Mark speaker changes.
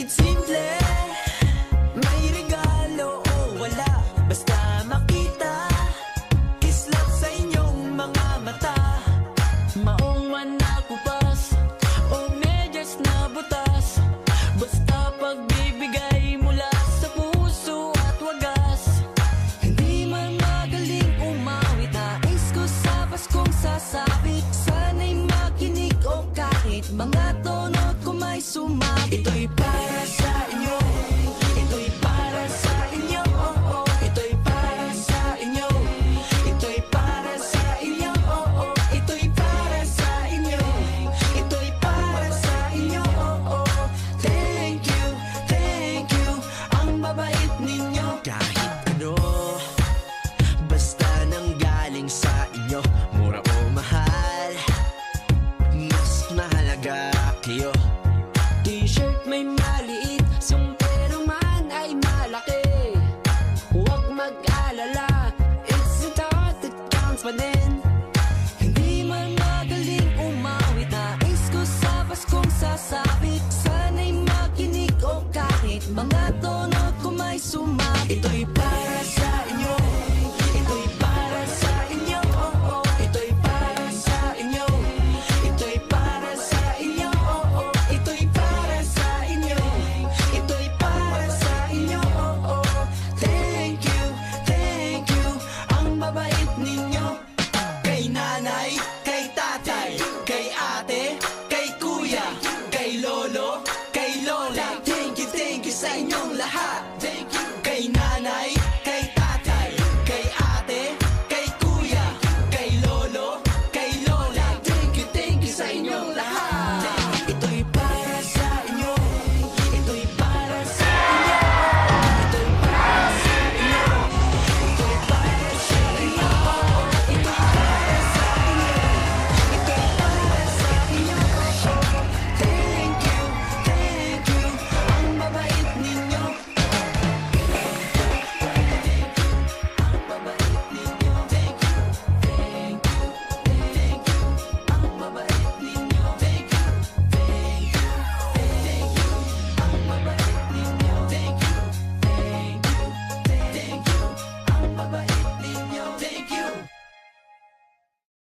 Speaker 1: Kahit simple, may regalo o wala, basta makita kislap sa inyong mga mata. Maong man na kupas o medyas na butas, basta pagbibigay mula sa puso at wagas. Hindi man magaling umawit, nais ko sa Paskong sasabit. Sana'y makinig o kahit mga tonot ko may sumabit.